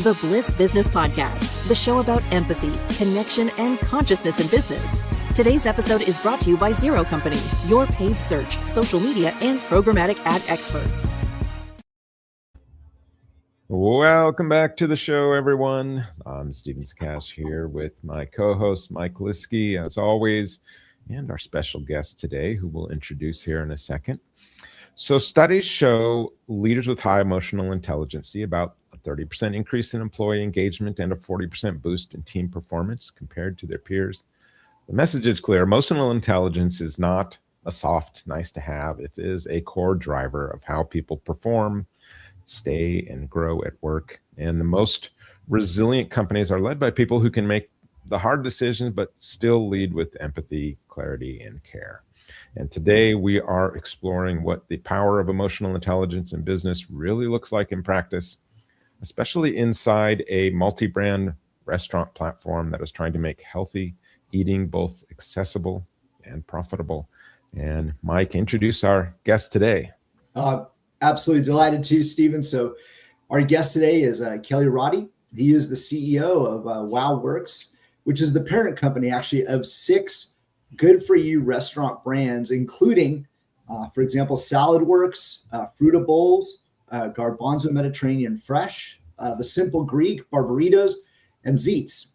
the Bliss Business Podcast, the show about empathy, connection, and consciousness in business. Today's episode is brought to you by Zero Company, your paid search, social media, and programmatic ad experts. Welcome back to the show, everyone. I'm Steven Cash here with my co-host, Mike Liskey, as always, and our special guest today, who we'll introduce here in a second. So studies show leaders with high emotional intelligence see about a 30% increase in employee engagement and a 40% boost in team performance compared to their peers. The message is clear. Emotional intelligence is not a soft, nice to have. It is a core driver of how people perform, stay, and grow at work. And the most resilient companies are led by people who can make the hard decisions, but still lead with empathy, clarity, and care. And today we are exploring what the power of emotional intelligence in business really looks like in practice, especially inside a multi-brand restaurant platform that is trying to make healthy eating both accessible and profitable. And Mike, introduce our guest today. Absolutely delighted to, Stephen. So our guest today is Kelly Roddy. He is the CEO of WOWorks, which is the parent company actually of 6 good-for-you restaurant brands, including, for example, SaladWorks, Fruta Bowls, Garbanzo Mediterranean Fresh, The Simple Greek, Barbaritos, and Zeets.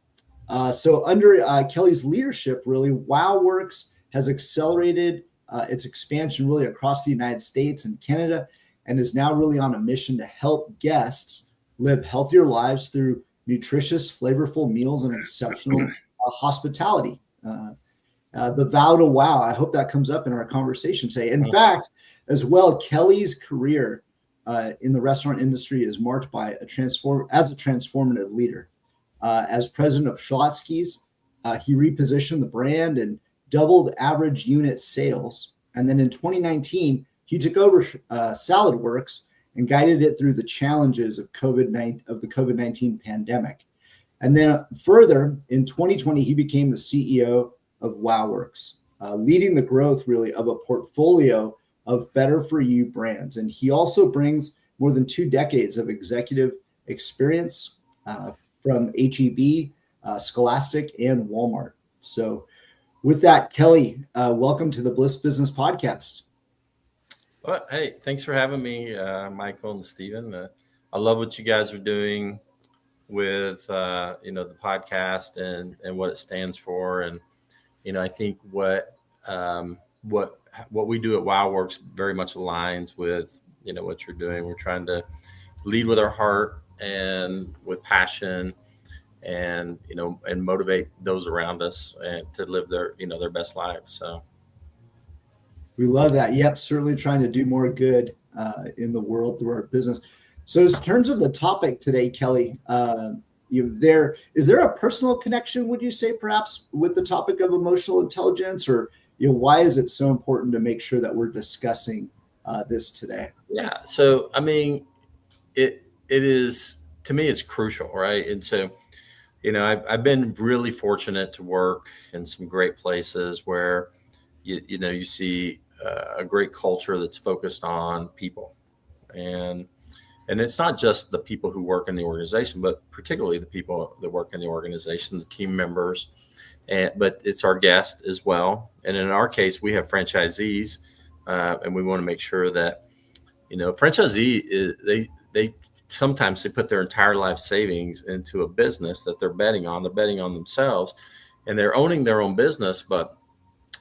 So under Kelly's leadership, really, WOWorks has accelerated its expansion really across the United States and Canada, and is now really on a mission to help guests live healthier lives through nutritious, flavorful meals and exceptional hospitality. The vow to wow, I hope that comes up in our conversation today. In fact, as well, Kelly's career in the restaurant industry is marked by a transformative leader. As president of Schlotzsky's, he repositioned the brand and doubled average unit sales. And then in 2019, he took over SaladWorks and guided it through the challenges of the COVID-19 pandemic. And then further, in 2020, he became the CEO of WOWorks, leading the growth really of a portfolio of better-for-you brands. And he also brings more than 2 decades of executive experience from H-E-B, Scholastic, and Walmart. So with that, Kelly, welcome to the Bliss Business Podcast. Well, hey, thanks for having me, Michael and Steven. I love what you guys are doing with, the podcast and what it stands for. And, I think what we do at WOWorks very much aligns with, what you're doing. We're trying to lead with our heart and with passion and, and motivate those around us and to live their best lives. So. We love that. Yep, certainly trying to do more good in the world through our business. So in terms of the topic today, Kelly, is there a personal connection, would you say, perhaps, with the topic of emotional intelligence, or why is it so important to make sure that we're discussing this today? Yeah. So, I mean, it is, to me, it's crucial, right? And so, I've been really fortunate to work in some great places where you see a great culture that's focused on people, and it's not just the people who work in the organization, but particularly the people that work in the organization, the team members, but it's our guests as well. And in our case, we have franchisees, and we want to make sure that franchisee they sometimes put their entire life savings into a business that they're betting on. They're betting on themselves, and they're owning their own business, but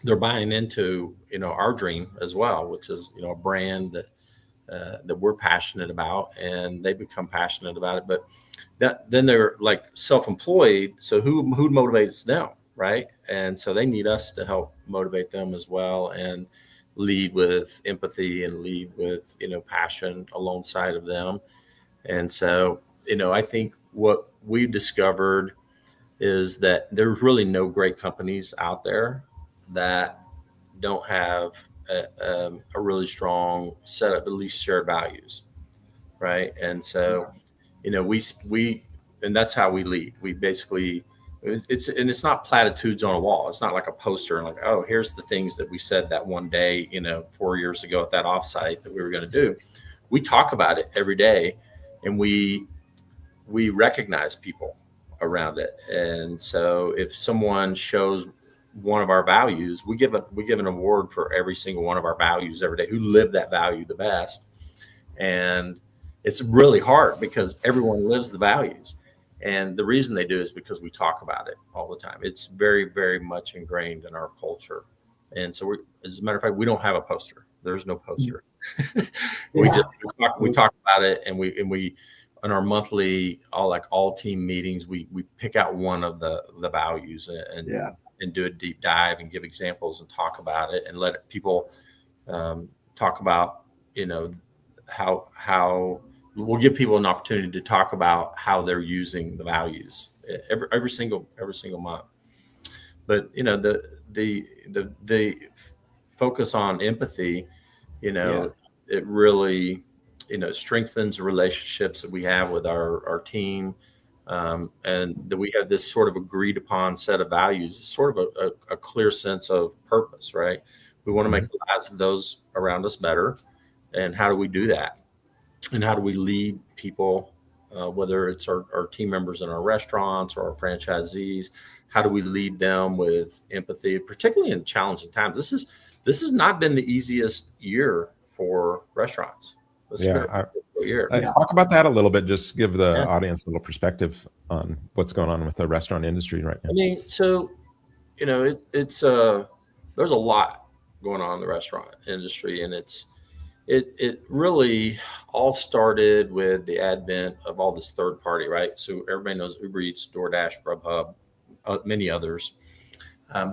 they're buying into, our dream as well, which is, a brand that we're passionate about, and they become passionate about it. But then they're like self-employed. So who motivates them, right? And so they need us to help motivate them as well, and lead with empathy and lead with, passion alongside of them. And so, I think what we discovered is that there's really no great companies out there that don't have a really strong set of at least shared values, right? And so, we and that's how we lead. We basically, it's not platitudes on a wall. It's not like a poster and like, oh, here's the things that we said that one day, 4 years ago at that offsite that we were going to do. We talk about it every day, and we we recognize people around it. And so if someone shows one of our values, we give an award for every single one of our values every day, who live that value the best. And it's really hard because everyone lives the values. And the reason they do is because we talk about it all the time. It's very, very much ingrained in our culture. And so as a matter of fact, we don't have a poster. There's no poster. We talk about it, and we in our monthly all team meetings, we pick out one of the values and do a deep dive and give examples and talk about it and let people talk about, how we'll give people an opportunity to talk about how they're using the values every single month. But the focus on empathy, it really strengthens the relationships that we have with our team, and that we have this sort of agreed upon set of values. It's sort of a clear sense of purpose, right? We want to make the lives of those around us better. And how do we do that? And how do we lead people, whether it's our team members in our restaurants or our franchisees? How do we lead them with empathy, particularly in challenging times? This has not been the easiest year for restaurants. Talk about that a little bit. Just give the audience a little perspective on what's going on with the restaurant industry right now. I mean, so it's there's a lot going on in the restaurant industry, and it really all started with the advent of all this third party, right? So everybody knows Uber Eats, DoorDash, Grubhub, many others,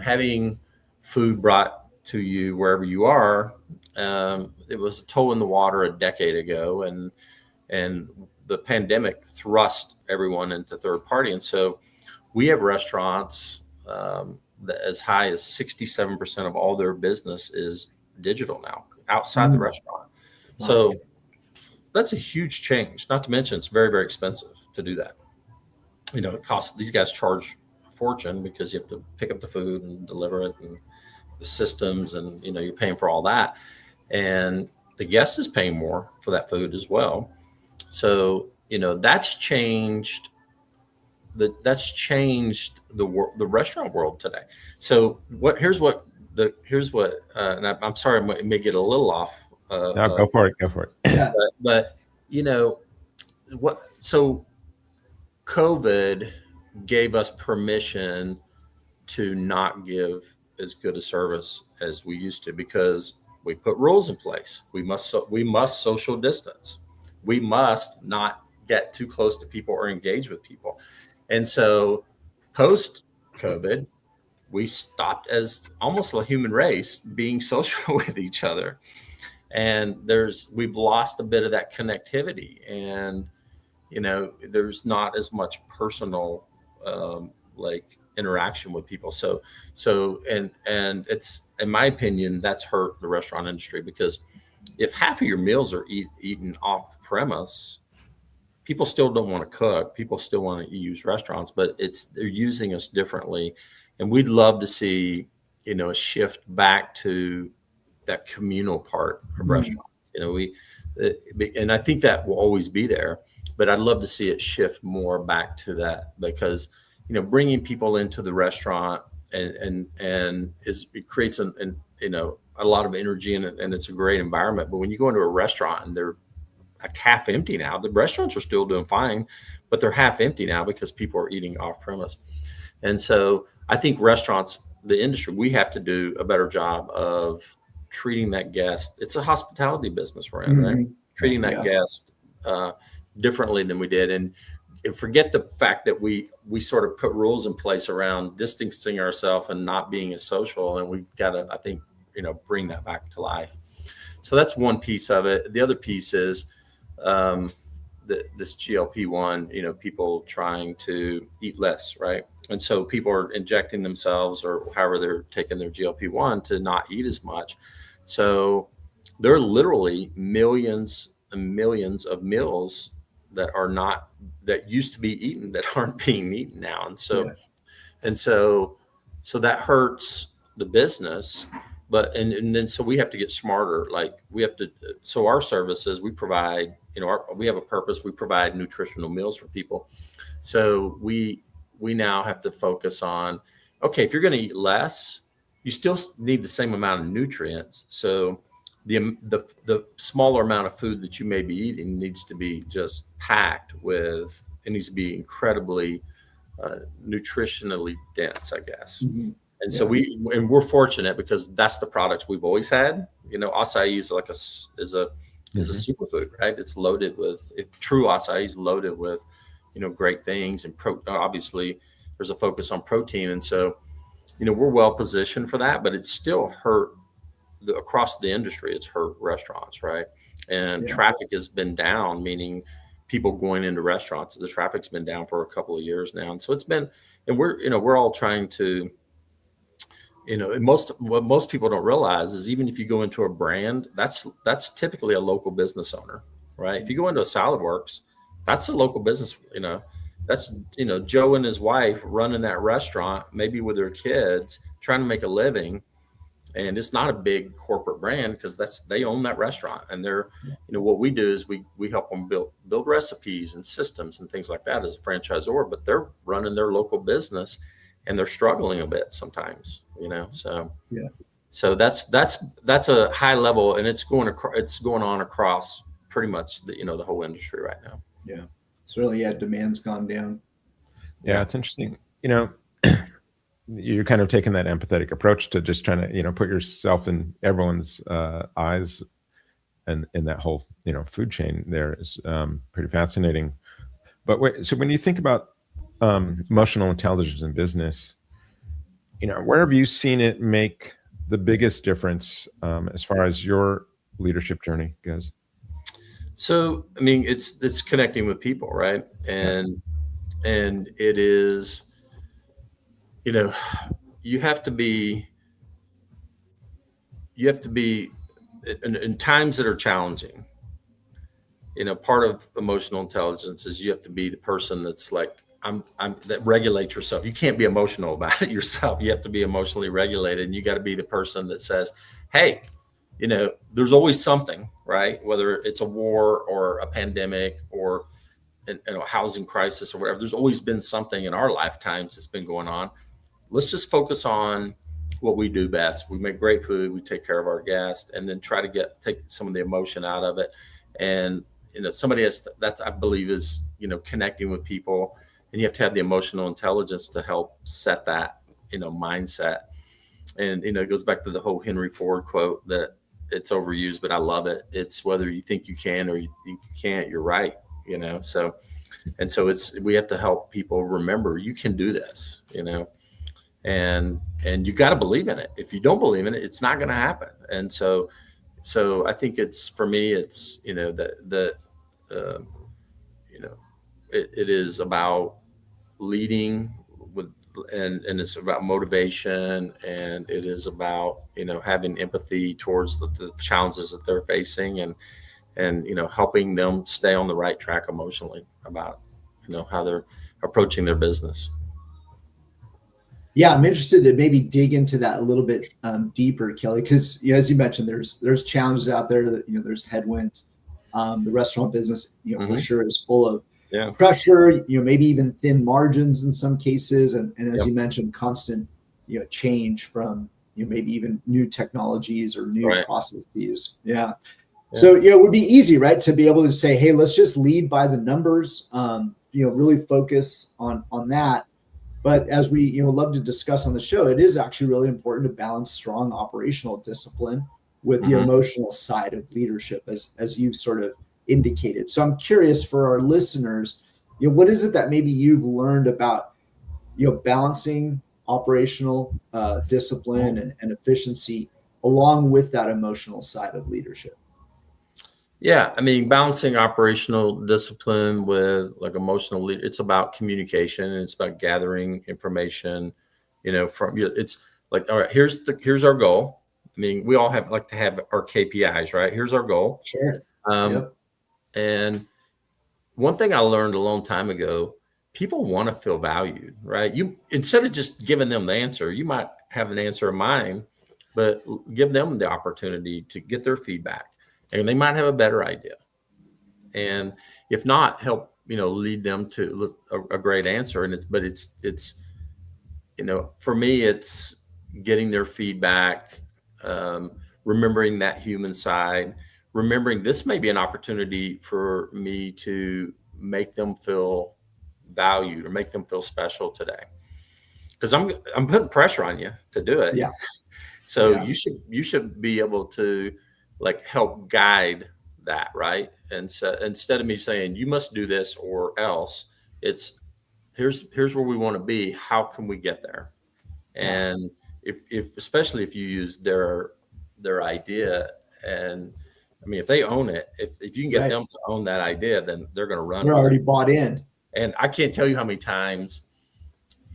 having food brought to you wherever you are. It was a toe in the water a decade ago, and the pandemic thrust everyone into third party. And so we have restaurants that as high as 67% of all their business is digital now, outside the restaurant. Wow. So that's a huge change. Not to mention, it's very, very expensive to do that. It costs, these guys charge a fortune because you have to pick up the food and deliver it, and the systems, and you're paying for all that, and the guest is paying more for that food as well. So that's changed the restaurant world today. So here's what and I'm sorry, I may get a little off. No, go for it. Yeah. But so COVID gave us permission to not give as good a service as we used to, because we put rules in place. We must social distance. We must not get too close to people or engage with people. And so post COVID, we stopped as almost a human race being social with each other. And we've lost a bit of that connectivity, and there's not as much personal interaction with people. So and it's, in my opinion, that's hurt the restaurant industry, because if half of your meals are eaten off premise, people still don't want to cook. People still want to use restaurants, but they're using us differently. And we'd love to see, a shift back to that communal part of restaurants. And I think that will always be there, but I'd love to see it shift more back to that, because bringing people into the restaurant and it creates a lot of energy, and it's a great environment. But when you go into a restaurant and they're half empty now, the restaurants are still doing fine, but they're half empty now because people are eating off premise. And so I think restaurants, the industry, we have to do a better job of treating that guest. It's a hospitality business we're in, right? Treating that guest differently than we did. And forget the fact that we sort of put rules in place around distancing ourselves and not being as social. And we've got to, I think, bring that back to life. So that's one piece of it. The other piece is this GLP-1, people trying to eat less, right? And so people are injecting themselves, or however they're taking their GLP-1, to not eat as much. So there are literally millions and millions of meals that used to be eaten that aren't being eaten now. And so that hurts the business. and then so we have to get smarter. Like we have to. So our services we provide. We have a purpose. We provide nutritional meals for people. So we now have to focus on, okay, if you're going to eat less, you still need the same amount of nutrients. So the smaller amount of food that you may be eating needs to be just packed with. It needs to be incredibly nutritionally dense, I guess. Mm-hmm. And so we're fortunate because that's the products we've always had. Acai is like is a superfood, right? It's loaded with true acai is loaded with, great things, and obviously there's a focus on protein. And so, we're well positioned for that, but it's still hurt across the industry. It's hurt restaurants, right? And traffic has been down, meaning people going into restaurants. The traffic's been down for a couple of years now. And so it's been, and we're all trying to, what most people don't realize is even if you go into a brand, that's typically a local business owner, right? If you go into a WOWorks, that's a local business, that's, Joe and his wife running that restaurant, maybe with their kids, trying to make a living. And it's not a big corporate brand because they own that restaurant. And they're, what we do is we help them build recipes and systems and things like that as a franchisor, but they're running their local business and they're struggling a bit sometimes, so that's a high level, and it's going on across pretty much the whole industry right now. Yeah. It's really, demand's gone down. Yeah. It's interesting. You're kind of taking that empathetic approach to just trying to, put yourself in everyone's eyes, and in that whole, food chain there is pretty fascinating. But so when you think about emotional intelligence in business, where have you seen it make the biggest difference as far as your leadership journey goes? So, I mean, it's connecting with people, right? And it is, you have to be in times that are challenging. Part of emotional intelligence is you have to be the person that's like, that regulates yourself. You can't be emotional about it yourself. You have to be emotionally regulated, and you got to be the person that says, hey, there's always something, right? Whether it's a war or a pandemic or a housing crisis or whatever, there's always been something in our lifetimes that's been going on. Let's just focus on what we do best. We make great food, we take care of our guests, and then try to take some of the emotion out of it. And, somebody that I believe is, connecting with people, and you have to have the emotional intelligence to help set that, mindset. And, it goes back to the whole Henry Ford quote that it's overused, but I love it. It's whether you think you can or you think you can't, you're right. So we have to help people remember you can do this, and you got to believe in it. If you don't believe in it, it's not going to happen. And so I think for me, it's, it is about leading with, and it's about motivation, and it is about, having empathy towards the challenges that they're facing, and helping them stay on the right track emotionally about, how they're approaching their business. Yeah, I'm interested to maybe dig into that a little bit deeper, Kelly, because as you mentioned, there's challenges out there that there's headwinds. The restaurant business, for sure, is full of pressure. Maybe even thin margins in some cases, and as you mentioned, constant change from maybe even new technologies or new processes. Yeah. So it would be easy, right, to be able to say, hey, let's just lead by the numbers. Really focus on that. But as we love to discuss on the show, it is actually really important to balance strong operational discipline with the emotional side of leadership, as you've sort of indicated. So I'm curious for our listeners, what is it that maybe you've learned about balancing operational discipline and efficiency along with that emotional side of leadership? Yeah, I mean, balancing operational discipline with like emotional leadership, it's about communication, and it's about gathering information, it's like, all right, here's our goal. I mean, we all like to have our KPIs, right? Here's our goal. Sure. And one thing I learned a long time ago, people want to feel valued, right? You, instead of just giving them the answer, you might have an answer in mind, but give them the opportunity to get their feedback, and they might have a better idea. And if not, help, lead them to a great answer. And it's, for me, it's getting their feedback, remembering that human side, remembering this may be an opportunity for me to make them feel valued or make them feel special today. Because I'm putting pressure on you to do it. Yeah. So Yeah. you should be able to help guide that, right? And so instead of me saying you must do this or else, it's here's where we want to be. How can we get there? And if especially if you use their idea, and I mean if they own it, if you can get them to own that idea, then they're going to run. They're already bought in. And I can't tell you how many times,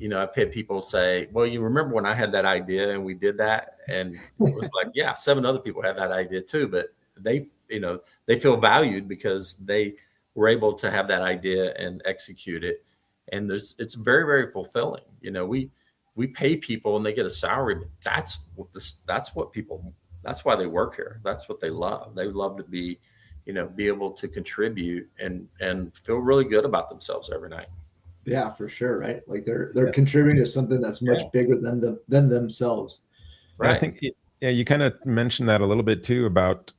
I've had people say, well, you remember when I had that idea and we did that? And it was like, yeah, 7 other people had that idea too, but they feel valued because they were able to have that idea and execute it. And it's very, very fulfilling. We pay people and they get a salary, but that's why they work here. That's what they love. They love to be able to contribute and feel really good about themselves every night. Yeah, for sure. Right. Like they're contributing to something that's much bigger than themselves. Right. I think, you kind of mentioned that a little bit too about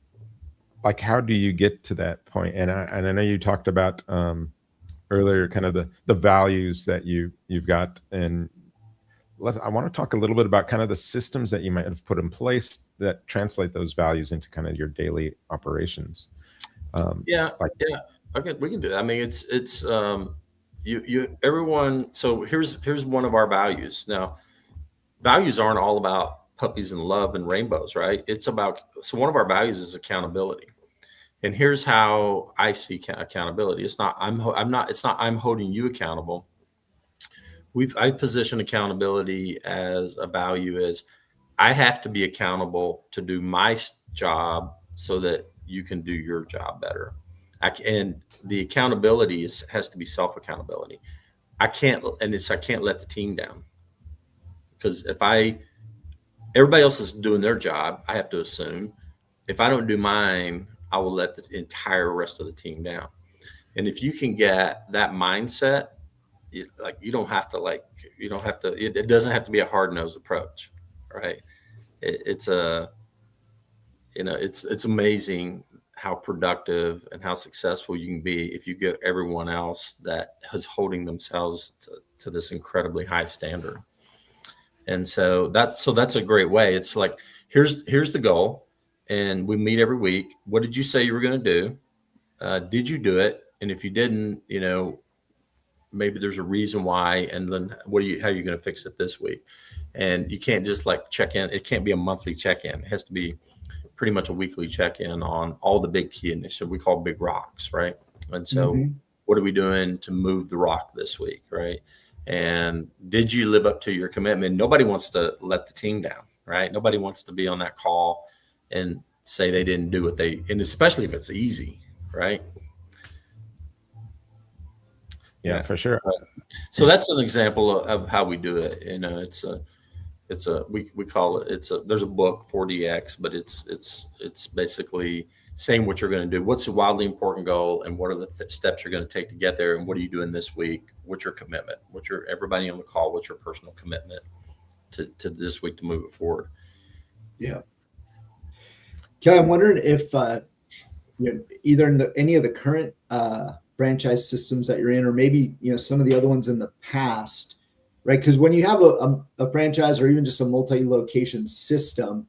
how do you get to that point? And I know you talked about earlier, kind of the values that you've got. And I want to talk a little bit about kind of the systems that you might have put in place that translate those values into kind of your daily operations. Okay, we can do that. I mean, it's everyone. So here's one of our values. Now, values aren't all about puppies and love and rainbows, right? So one of our values is accountability. And here's how I see accountability. It's not I'm holding you accountable. I position accountability as a value as I have to be accountable to do my job so that you can do your job better. And the accountability has to be self-accountability. I can't let the team down, because if everybody else is doing their job, I have to assume if I don't do mine, I will let the entire rest of the team down. And if you can get that mindset, it doesn't have to be a hard-nosed approach, right? It's amazing how productive and how successful you can be if you get everyone else that is holding themselves to this incredibly high standard. And so that's a great way. It's like, here's the goal, and we meet every week. What did you say you were going to do? Did you do it? And if you didn't, maybe there's a reason why, and then how are you going to fix it this week? And you can't just check in. It can't be a monthly check-in. It has to be pretty much a weekly check-in on all the big key initiatives we call big rocks, right? And so what are we doing to move the rock this week, right? And did you live up to your commitment? Nobody wants to let the team down, right? Nobody wants to be on that call and say they didn't do what and especially if it's easy, right? Yeah, for sure. So that's an example of how we do it. We call it, there's a book 4DX, but it's basically saying what you're going to do. What's the wildly important goal, and what are the steps you're going to take to get there, and what are you doing this week? What's your commitment? Everybody on the call, what's your personal commitment to this week to move it forward? Yeah. Kelly, I'm wondering if either in any of the current franchise systems that you're in, or maybe some of the other ones in the past, right? Because when you have a franchise or even just a multi-location system,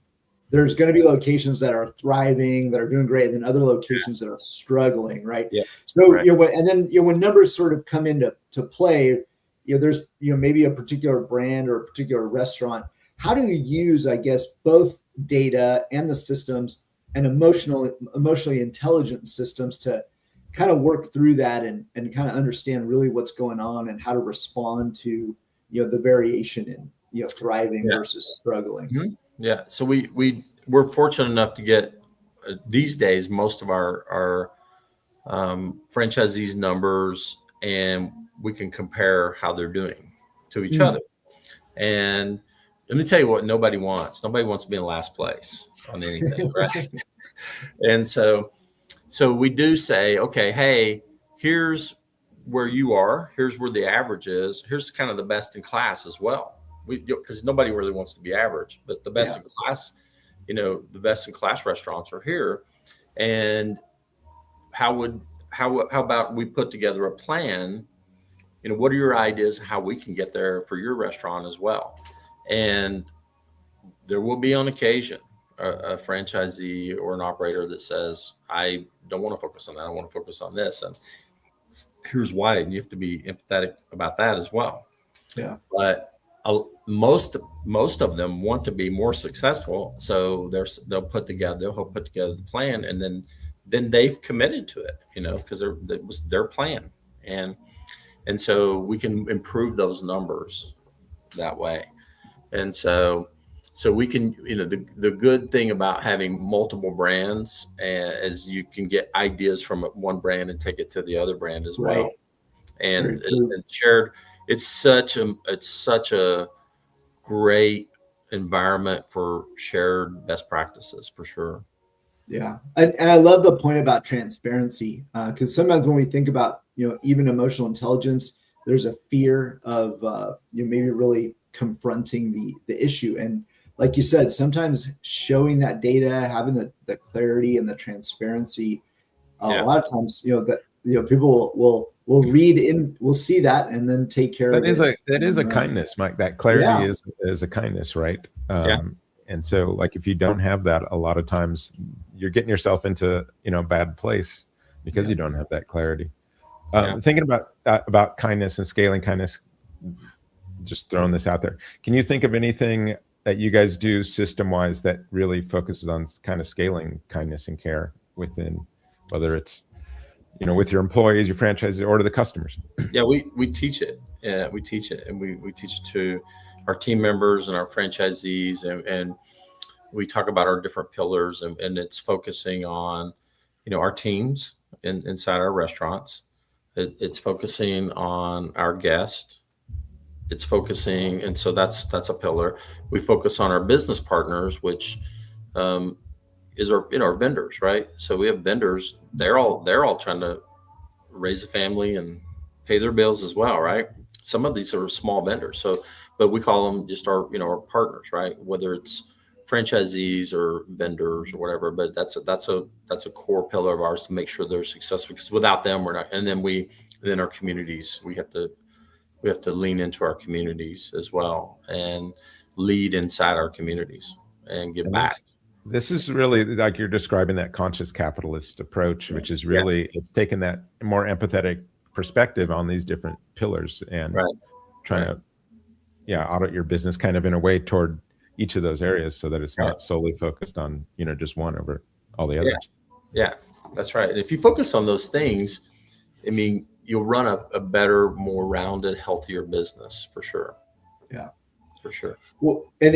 there's going to be locations that are thriving, that are doing great, and then other locations that are struggling, right? Yeah. So when numbers sort of come into play, there's maybe a particular brand or a particular restaurant. How do you use, I guess, both data and the systems and emotionally intelligent systems to kind of work through that and kind of understand really what's going on and how to respond to the variation in thriving versus struggling? Mm-hmm. Yeah. So we're fortunate enough to get these days most of our franchisees' numbers, and we can compare how they're doing to each other. And let me tell you what nobody wants. Nobody wants to be in last place on anything, right? And so we do say, okay, hey, here's where you are. Here's where the average is. Here's kind of the best in class as well. Because nobody really wants to be average, but the best in class, the best in class restaurants are here. And how about we put together a plan? What are your ideas of how we can get there for your restaurant as well? And there will be on occasion a franchisee or an operator that says, I don't want to focus on that. I want to focus on this. And here's why. And you have to be empathetic about that as well. Yeah. But most of them want to be more successful. So they'll put together the plan, and then they've committed to it, because it was their plan. And so we can improve those numbers that way. And so we can, the good thing about having multiple brands is you can get ideas from one brand and take it to the other brand as well. And shared, it's such a great environment for shared best practices for sure. Yeah. And I love the point about transparency, because sometimes when we think about, even emotional intelligence, there's a fear of, maybe really confronting the issue. And like you said, sometimes showing that data, having the clarity and the transparency, a lot of times, people will read in, will see that and then take care of it. That is a kindness, Mike. That clarity is a kindness, right? And so like, if you don't have that, a lot of times you're getting yourself into, a bad place because you don't have that clarity. Thinking about kindness and scaling kindness, just throwing this out there. Can you think of anything that you guys do system-wise that really focuses on kind of scaling kindness and care within, whether it's, with your employees, your franchises, or to the customers? Yeah, we teach it. Yeah, we teach it, and we teach it to our team members and our franchisees, and we talk about our different pillars, and it's focusing on, our teams inside our restaurants. It's focusing on our guest. It's focusing, and so that's a pillar. We focus on our business partners, which is our vendors, right? So we have vendors. They're all trying to raise a family and pay their bills as well, right? Some of these are small vendors, but we call them just our partners, right? Whether it's franchisees or vendors or whatever, but that's a core pillar of ours to make sure they're successful, because without them we're not. And then our communities, we have to lean into our communities as well and lead inside our communities and give back. This is really like you're describing that conscious capitalist approach, which is really, it's taking that more empathetic perspective on these different pillars and trying to audit your business kind of in a way toward each of those areas, so that it's not solely focused on, just one over all the others. Yeah, that's right. And if you focus on those things, I mean, you'll run a better, more rounded, healthier business for sure. Yeah, for sure. Well, and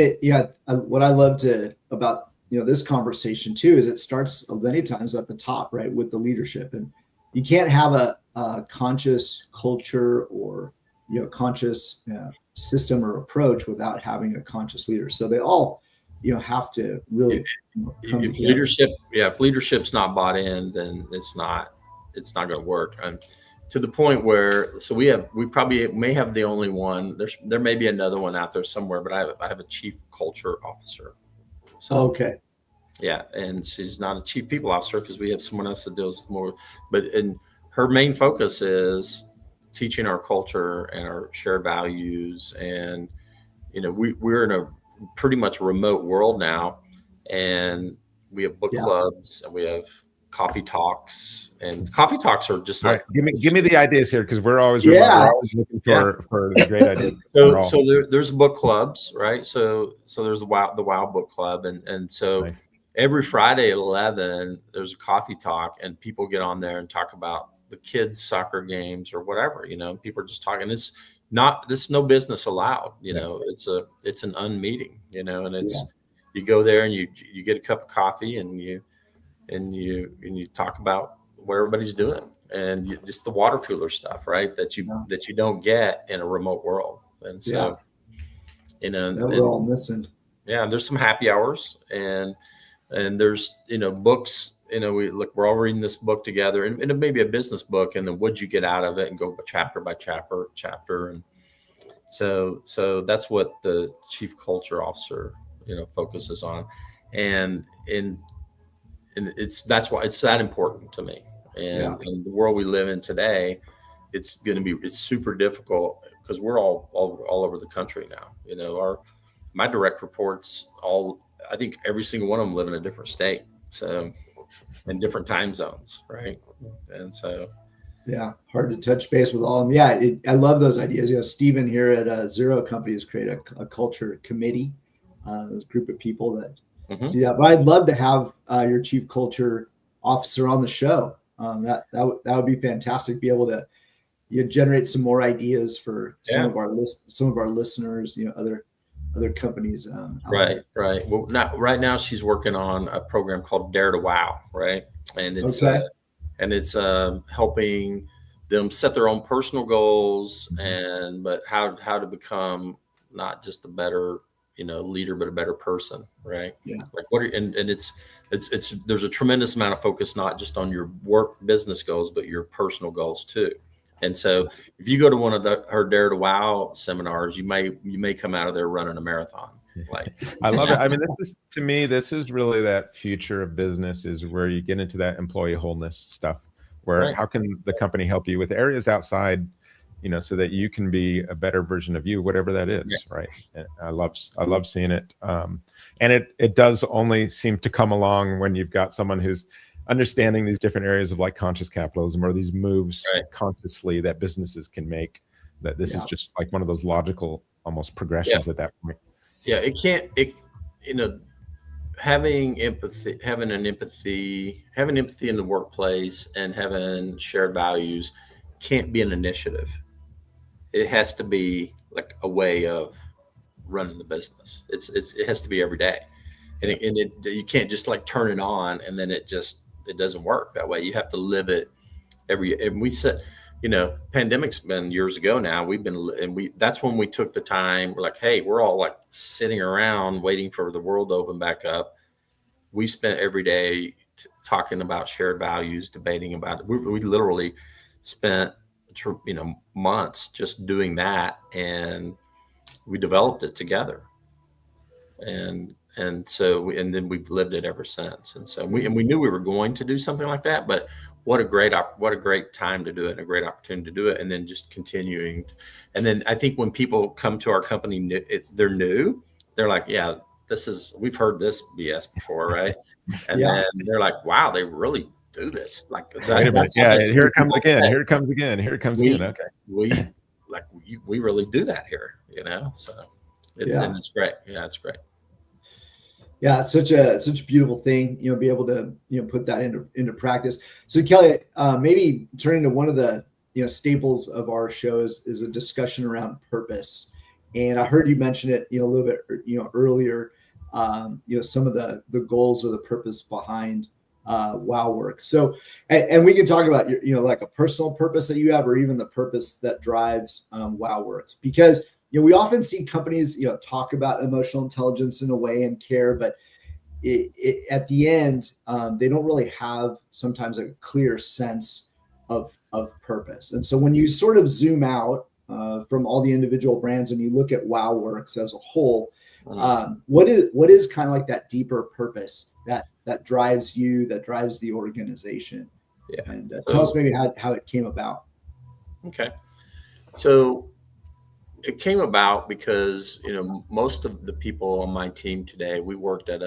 what I love about this conversation too is it starts many times at the top, right, with the leadership, and you can't have a conscious culture or conscious system or approach without having a conscious leader. So they all have to really come together. If leadership's not bought in, then it's not going to work. And to the point where, so we probably may have the only one. There may be another one out there somewhere, but I have a chief culture officer. So, okay. Yeah, and she's not a chief people officer because we have someone else that deals more. And her main focus is teaching our culture and our shared values. And we're in a pretty much remote world now, and we have book clubs and we have coffee talks. And coffee talks are just like, give me the ideas here, because we're always looking for the great ideas. So there's book clubs, right? So there's the WOW book club, and so nice. Every Friday at 11 there's a coffee talk, and people get on there and talk about the kids' soccer games or whatever. People are just talking. It's no business allowed. It's an unmeeting. And it's you go there and you get a cup of coffee and you talk about what everybody's doing, and just the water cooler stuff, right? That you don't get in a remote world. And so you know, That we're all missing. Yeah, there's some happy hours and there's, books, we're all reading this book together and it may be a business book, and then what'd you get out of it, and go chapter by chapter. And so that's what the chief culture officer, focuses on. And that's why it's that important to me. And in the world we live in today, it's super difficult because we're all over the country now. My direct reports, I think every single one of them live in a different state, so in different time zones, right? And so, yeah, hard to touch base with all of them. Yeah, I love those ideas. Stephen here at Zero Company has created a culture committee, this group of people that do that. But I'd love to have your chief culture officer on the show. That would be fantastic. Be able to generate some more ideas for some of our listeners. Other companies. Right. Well, right now she's working on a program called Dare to Wow, right? And it's helping them set their own personal goals, but how to become not just a better leader, but a better person, right? Yeah. Like it's there's a tremendous amount of focus not just on your work business goals, but your personal goals too. And so if you go to one of her Dare to Wow seminars, you may come out of there running a marathon. Like, I love it. I mean, this is really that future of business, is where you get into that employee wholeness stuff, where how can the company help you with areas outside, so that you can be a better version of you, whatever that is. Right. And I love seeing it. And it does only seem to come along when you've got someone who's understanding these different areas of like conscious capitalism, or these moves consciously that businesses can make, that this is just like one of those logical almost progressions at that point. Yeah. Having empathy in the workplace and having shared values can't be an initiative. It has to be like a way of running the business. It has to be every day. And you can't just like turn it on and then it doesn't work that way. You have to live it and we said, pandemic's been years ago now. That's when we took the time. We're like, hey, we're all like sitting around waiting for the world to open back up. We spent every day talking about shared values, debating about it. We literally spent, months just doing that, and we developed it together. And then we've lived it ever since. And so we knew we were going to do something like that, but what a great time to do it, and a great opportunity to do it. And then just continuing. And then I think when people come to our company, they're new, they're like, yeah, we've heard this BS before. Right. And then they're like, wow, they really do this. Like, wait a minute. Yeah. Here it comes again. Okay. We really do that here, so it's great. Yeah, it's great. Yeah, it's such a beautiful thing, be able to, put that into practice. So Kelly, maybe turning to one of the, staples of our shows is a discussion around purpose. And I heard you mention it, a little bit, earlier, some of the goals or the purpose behind WOWorks. So, and we can talk about like a personal purpose that you have, or even the purpose that drives WOWorks, because we often see companies, talk about emotional intelligence in a way and care, but at the end, they don't really have sometimes a clear sense of purpose. And so when you sort of zoom out from all the individual brands and you look at WOWorks as a whole, what is kind of like that deeper purpose that drives you, that drives the organization? Yeah. And tell us maybe how it came about. Okay. So it came about because, most of the people on my team today, we worked at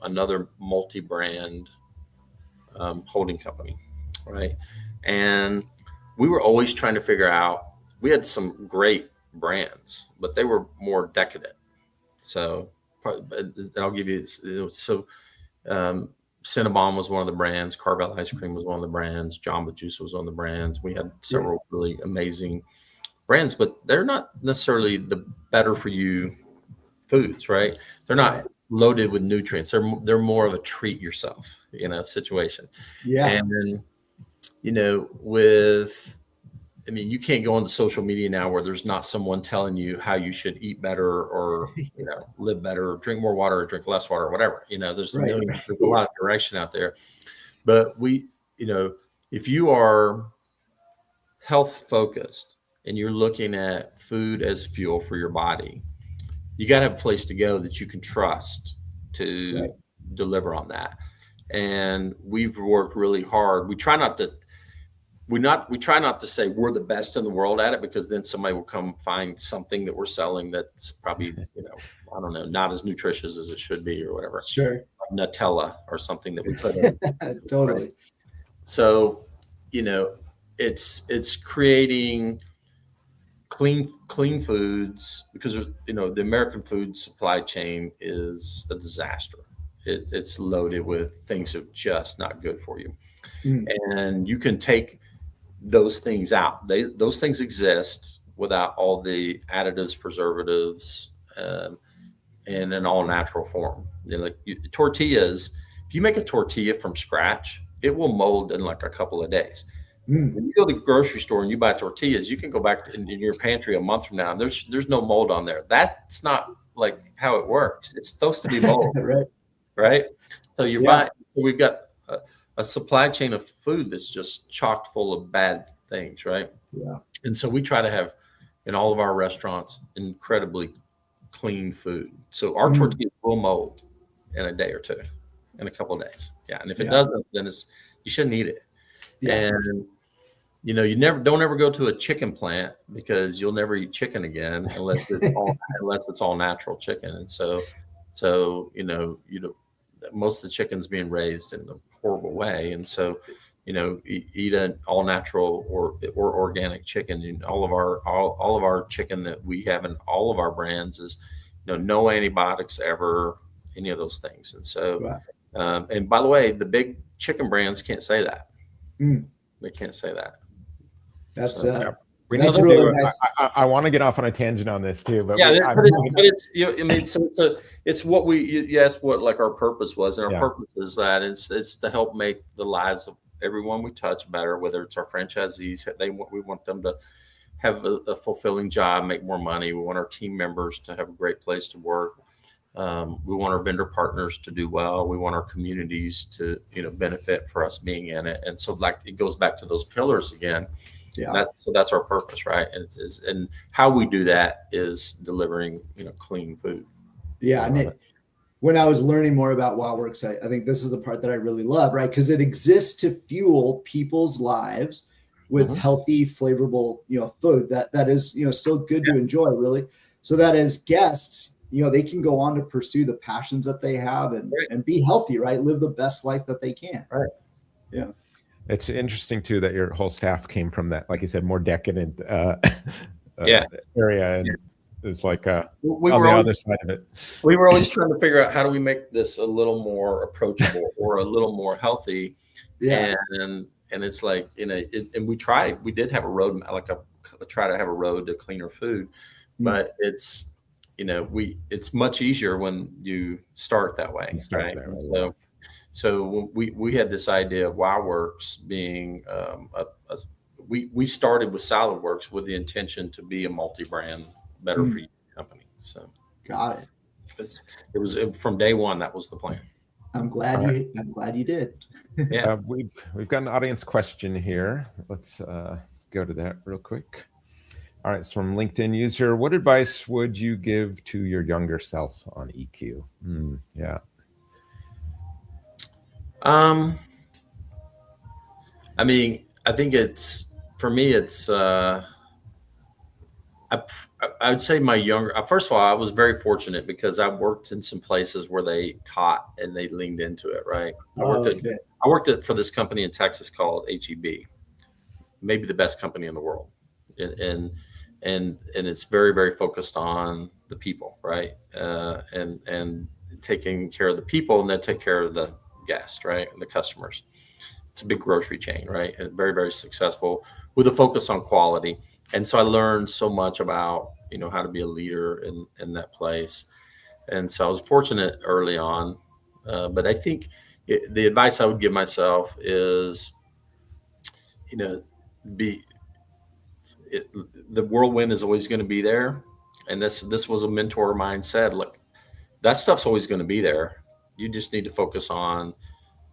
another multi-brand holding company, right? And we were always trying to figure out, we had some great brands, but they were more decadent. So I'll give you, Cinnabon was one of the brands, Carvel Ice Cream was one of the brands, Jamba Juice was one of the brands. We had several really amazing brands, but they're not necessarily the better for you foods, right? They're not loaded with nutrients. They're more of a treat yourself, situation. Yeah. And then, with I mean, you can't go onto social media now where there's not someone telling you how you should eat better or, live better, or drink more water, or drink less water, or whatever. There's Right. there's a lot of direction out there. But if you are health focused and you're looking at food as fuel for your body, you got to have a place to go that you can trust to deliver on that. And we've worked really hard. We try not to say we're the best in the world at it, because then somebody will come find something that we're selling that's probably, I don't know, not as nutritious as it should be or whatever. Sure. Like Nutella or something that we put in. Totally. Right? So, it's creating clean foods, because, the American food supply chain is a disaster. It's loaded with things that are just not good for you. And you can take those things out. Those things exist without all the additives, preservatives, and in all natural form. Tortillas, if you make a tortilla from scratch, it will mold in like a couple of days. When you go to the grocery store and you buy tortillas, you can go back in your pantry a month from now and there's no mold on there. That's not like how it works. It's supposed to be mold. Right. So we've got a supply chain of food that's just chocked full of bad things. Right. Yeah. And so we try to have in all of our restaurants incredibly clean food. So our tortillas will mold in a day or two, in a couple of days. Yeah. And if it doesn't, then you shouldn't eat it. Yeah. And you don't ever go to a chicken plant, because you'll never eat chicken again unless it's all natural chicken. And so most of the chicken's being raised in a horrible way. And so, eat an all natural or organic chicken. And all of our chicken that we have in all of our brands is, no antibiotics ever, any of those things. And so, and by the way, the big chicken brands can't say that. They can't say that. That's that's really nice. I want to get off on a tangent on this too, but it's what we asked what like our purpose was, and our purpose is that it's to help make the lives of everyone we touch better, whether it's our franchisees. We want them to have a fulfilling job, make more money. We want our team members to have a great place to work. We want our vendor partners to do well. We want our communities to, benefit for us being in it. And so like, it goes back to those pillars again. Yeah. That's our purpose, right? And how we do that is delivering, clean food. Yeah. And when I was learning more about WOWorks, I think this is the part that I really love, right? Because it exists to fuel people's lives with healthy, flavorful, food that is, still good to enjoy, really. So that as guests, they can go on to pursue the passions that they have and be healthy, right? Live the best life that they can. Right. Yeah. It's interesting too that your whole staff came from that, like you said, more decadent area, and it's like on the other side of it. We were always trying to figure out how do we make this a little more approachable or a little more healthy. Yeah. And it's like, and we did have a road, try to have a road to cleaner food, but it's, it's much easier when you start that way. Right. So we had this idea of WOWorks being we started with SolidWorks with the intention to be a multi-brand, better for you company. So got it. It was from day one. That was the plan. I'm glad you did. Yeah, we've got an audience question here. Let's go to that real quick. All right, it's from LinkedIn user. What advice would you give to your younger self on EQ? Yeah. I mean, I think for me, I would say my younger, first of all, I was very fortunate because I worked in some places where they taught and they leaned into it. Right. I worked for this company in Texas called HEB, maybe the best company in the world. And it's very, very focused on the people. Right. And taking care of the people, and then take care of the guests, right, and the customers. It's a big grocery chain, right, and very, very successful with a focus on quality. And so I learned so much about, how to be a leader in that place. And so I was fortunate early on, but I think the advice I would give myself is, the whirlwind is always going to be there. And this was a mentor of mine said, look, that stuff's always going to be there. You just need to focus on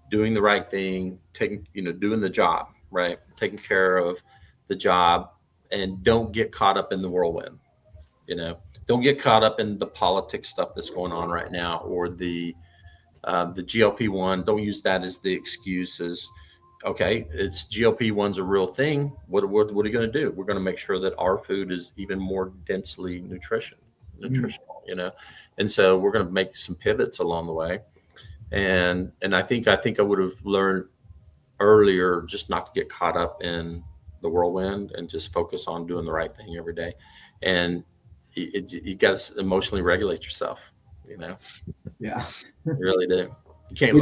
doing the right thing, doing the job, right? Taking care of the job, and don't get caught up in the whirlwind. Don't get caught up in the politics stuff that's going on right now, or the GLP-1. Don't use that as the excuses. Okay, it's GLP-1's a real thing. What are you going to do? We're going to make sure that our food is even more densely nutritional, and so we're going to make some pivots along the way. And I think I would have learned earlier just not to get caught up in the whirlwind and just focus on doing the right thing every day. And you got to emotionally regulate yourself. Yeah, you really do. You can't.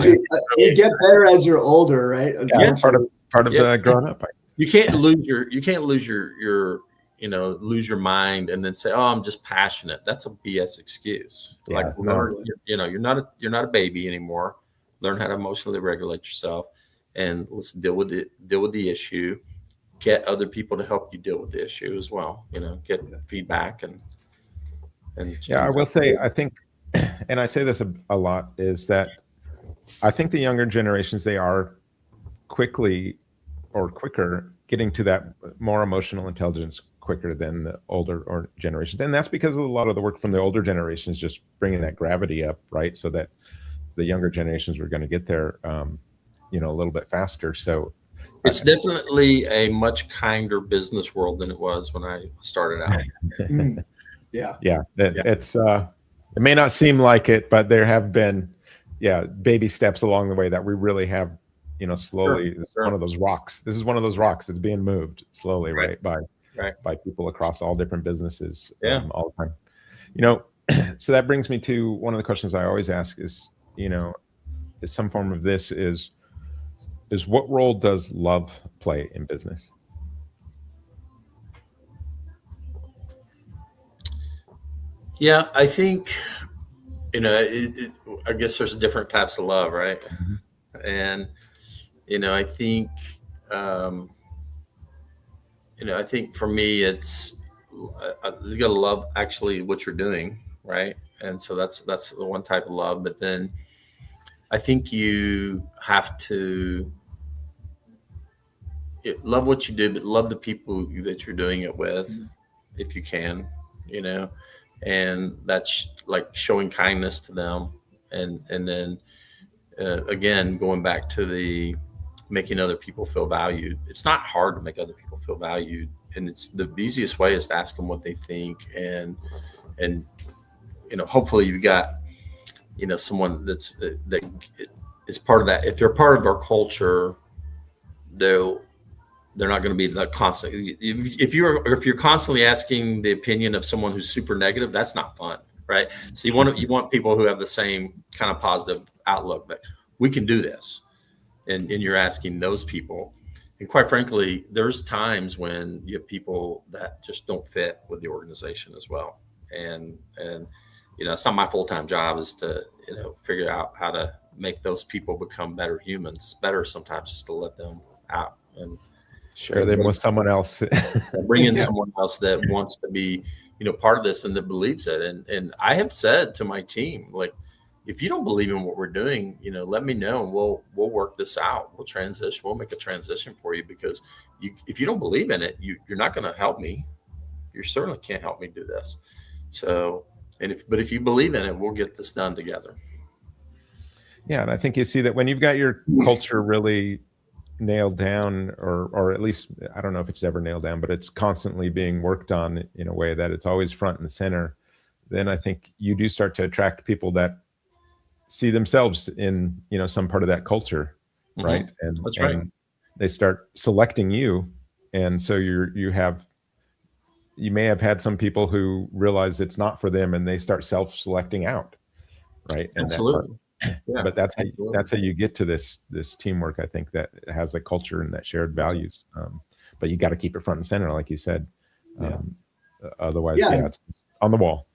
You get better as you're older, right? Yeah, part of growing up. You can't lose your lose your mind and then say, "Oh, I'm just passionate." That's a BS excuse. Yeah, you're not a baby anymore. Learn how to emotionally regulate yourself, and let's deal with the issue. Get other people to help you deal with the issue as well. Get feedback and I will say, I think, and I say this a lot, is that I think the younger generations, they are quicker getting to that more emotional intelligence quicker than the older generations. And that's because of a lot of the work from the older generations, just bringing that gravity up, right? So that the younger generations were going to get there, a little bit faster. So it's definitely a much kinder business world than it was when I started out. It's it may not seem like it, but there have been baby steps along the way that we really have slowly. Sure. One of those rocks. This is one of those rocks that's being moved slowly, right by people across all different businesses all the time. So that brings me to one of the questions I always ask is some form of this is what role does love play in business? Yeah, I think, I guess there's different types of love, right? Mm-hmm. And, I think, I think for me, it's, you got to love actually what you're doing, right? And so that's the one type of love. But then I think you have to love what you do, but love the people that you're doing it with, if you can, and that's like showing kindness to them. And then again, going back to the making other people feel valued. It's not hard to make other people feel valued. And it's the easiest way is to ask them what they think. And hopefully you've got, someone that is part of that. If they're part of our culture, they're not going to be that constant. If you're constantly asking the opinion of someone who's super negative, that's not fun, right? So you want people who have the same kind of positive outlook that we can do this, and you're asking those people. And quite frankly, there's times when you have people that just don't fit with the organization as well. And it's not my full-time job is to figure out how to make those people become better humans. It's better sometimes just to let them out and share them with someone else. Bring in someone else that wants to be, part of this and that believes it. And I have said to my team, like, if you don't believe in what we're doing, let me know. And we'll work this out. We'll transition. We'll make a transition for you, because if you don't believe in it, you're not going to help me. You certainly can't help me do this. So, but if you believe in it, we'll get this done together. Yeah. And I think you see that when you've got your culture really nailed down, or at least, I don't know if it's ever nailed down, but it's constantly being worked on in a way that it's always front and center, then I think you do start to attract people that see themselves in, some part of that culture. Mm-hmm. Right. And that's right. And they start selecting you. And so you may have had some people who realize it's not for them and they start self-selecting out. Right. And absolutely. Yeah, but that's how you get to this teamwork. I think that it has a culture and that shared values. But you got to keep it front and center, like you said. Otherwise, it's on the wall.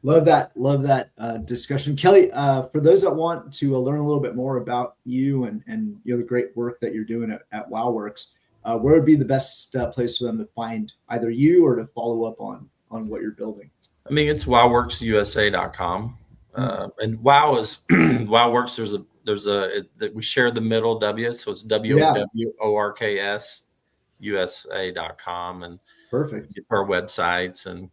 Love that discussion, Kelly. For those that want to learn a little bit more about you and the great work that you're doing at WOWorks, where would be the best place for them to find either you or to follow up on what you're building? I mean, it's WOWorksusa.com. And WOW is WOWorks. We share the middle W, so it's WOWorks USA.com, and perfect. get our websites, and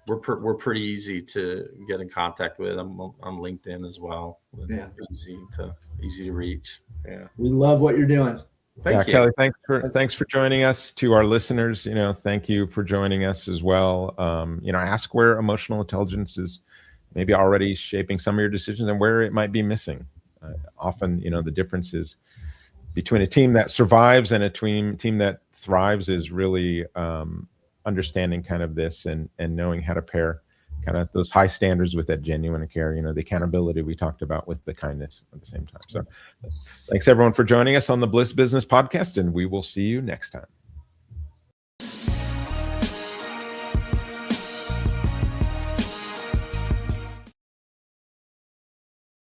we're pretty easy to get in contact with. I'm on LinkedIn as well. Yeah, easy to reach. Yeah, we love what you're doing. Thank you, Kelly. Thanks for joining us. To our listeners, thank you for joining us as well. Ask where emotional intelligence is maybe already shaping some of your decisions and where it might be missing. Often, the differences between a team that survives and a team that thrives is really understanding kind of this and knowing how to pair kind of those high standards with that genuine care, the accountability we talked about with the kindness at the same time. So thanks everyone for joining us on the Bliss Business Podcast, and we will see you next time.